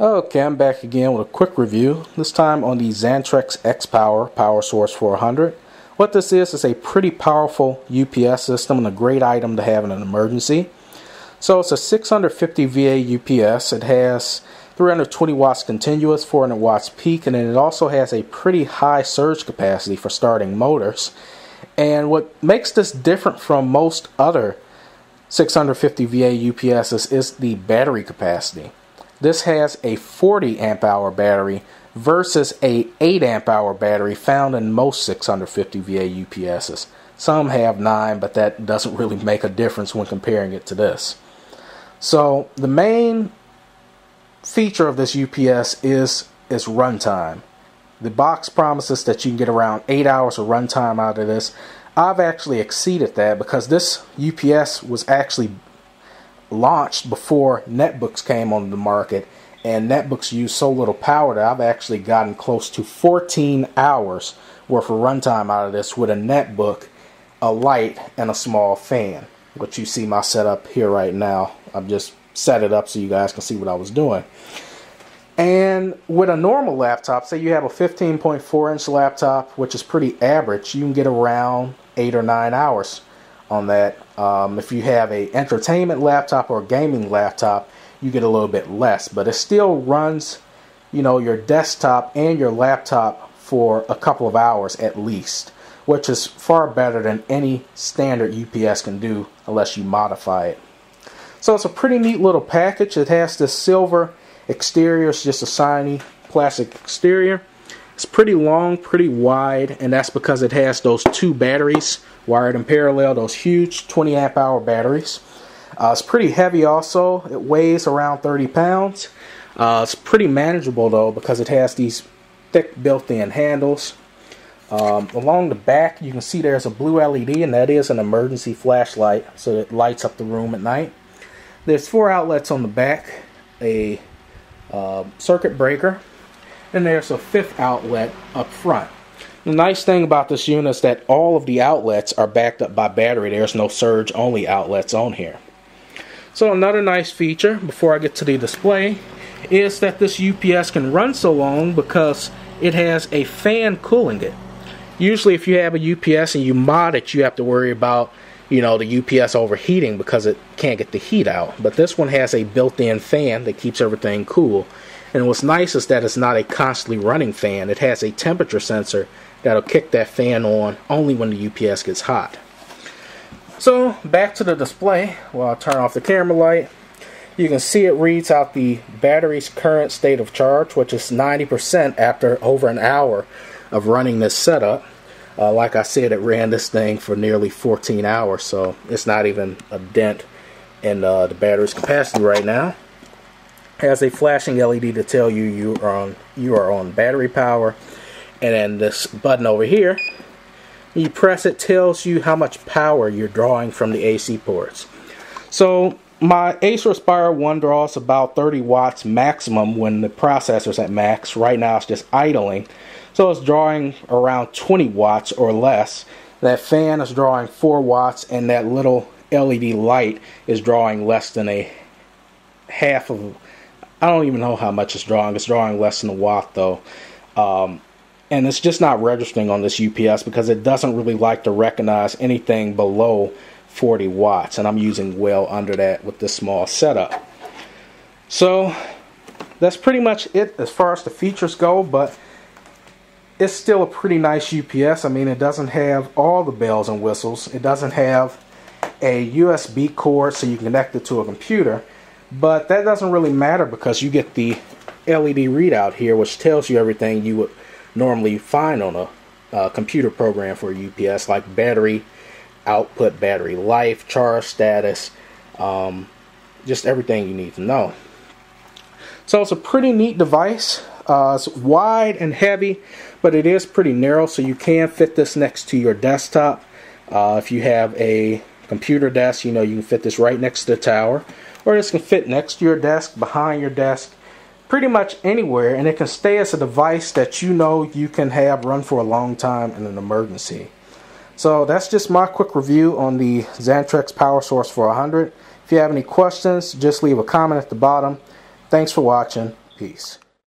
Okay, I'm back again with a quick review, this time on the Xantrex Powersource 400. What this is a pretty powerful UPS system and a great item to have in an emergency. So it's a 650 VA UPS. It has 320 watts continuous, 400 watts peak, and then it also has a pretty high surge capacity for starting motors. And what makes this different from most other 650 VA UPSs is the battery capacity. This has a 40 amp hour battery versus a 8 amp hour battery found in most 650 VA UPSs. Some have 9, but that doesn't really make a difference when comparing it to this. So the main feature of this UPS is runtime. The box promises that you can get around 8 hours of runtime out of this. I've actually exceeded that because this UPS was actually launched before netbooks came on the market, and netbooks use so little power that I've actually gotten close to 14 hours worth of runtime out of this with a netbook, a light, and a small fan, which you see my setup here right now. I've just set it up so you guys can see what I was doing. And with a normal laptop, say you have a 15.4 inch laptop, which is pretty average, you can get around 8 or 9 hours on that. If you have a entertainment laptop or a gaming laptop, you get a little bit less, but it still runs, you know, your desktop and your laptop for a couple of hours at least, which is far better than any standard UPS can do unless you modify it. So it's a pretty neat little package. It has this silver exterior. It's just a shiny plastic exterior. It's pretty long, pretty wide, and that's because it has those two batteries wired in parallel, those huge 20 amp hour batteries. It's pretty heavy also. It weighs around 30 pounds. It's pretty manageable though because it has these thick built-in handles. Along the back you can see there's a blue LED, and that is an emergency flashlight, so it lights up the room at night. There's 4 outlets on the back, a circuit breaker, and there's a 5th outlet up front. The nice thing about this unit is that all of the outlets are backed up by battery. There's no surge only outlets on here. So another nice feature before I get to the display is that this UPS can run so long because it has a fan cooling it. Usually if you have a UPS and you mod it, you have to worry about, you know, the UPS overheating because it can't get the heat out. But this one has a built-in fan that keeps everything cool. And what's nice is that it's not a constantly running fan. It has a temperature sensor that'll kick that fan on only when the UPS gets hot. So back to the display. Well, I'll turn off the camera light. You can see it reads out the battery's current state of charge, which is 90% after over an hour of running this setup. Like I said, it ran this thing for nearly 14 hours, so it's not even a dent in the battery's capacity right now. Has a flashing LED to tell you you are on battery power, and then this button over here, you press it, tells you how much power you're drawing from the AC ports. So my Acer Aspire 1 draws about 30 watts maximum when the processor's at max. Right now it's just idling, so it's drawing around 20 watts or less. That fan is drawing 4 watts, and that little LED light is drawing less than a half of, I don't even know how much it's drawing. It's drawing less than a watt though. And it's just not registering on this UPS because it doesn't really like to recognize anything below 40 watts. And I'm using well under that with this small setup. So that's pretty much it as far as the features go, but it's still a pretty nice UPS. I mean, it doesn't have all the bells and whistles. It doesn't have a USB cord so you can connect it to a computer. But that doesn't really matter because you get the LED readout here, which tells you everything you would normally find on a computer program for a UPS, like battery output, battery life, charge status, just everything you need to know. So it's a pretty neat device. It's wide and heavy, but it is pretty narrow, so you can fit this next to your desktop. If you have a computer desk, you know, you can fit this right next to the tower. Or this can fit next to your desk, behind your desk, pretty much anywhere, and it can stay as a device that you know you can have run for a long time in an emergency. So that's just my quick review on the Xantrex Powersource 400. If you have any questions, just leave a comment at the bottom. Thanks for watching. Peace.